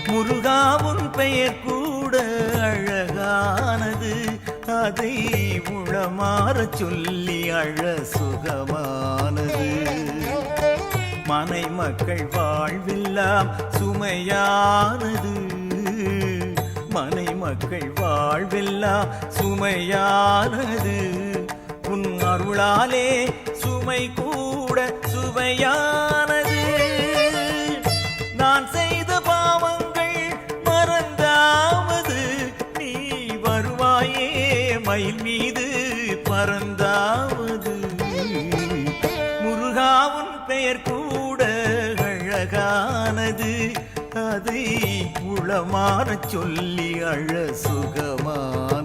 முருகாவும் பெயர் கூட அழகானது, அதை உளமாற சொல்லி அழ சுகமானது. மனை மக்கள் வாழ்வெல்லாம் சுமையானது, மனை மக்கள் வாழ்வெல்லாம் சுமையானது. உன் அருளாலே சுமை கூட சுவையானது. நான் செய்த பாவங்கள் மறந்தாவது, நீ வருவாயே மயில் மீது பறந்தாவது. முருகாவும் பெயர் கூட அழகானது, அதை உளமாற சொல்லி அழ சுகமான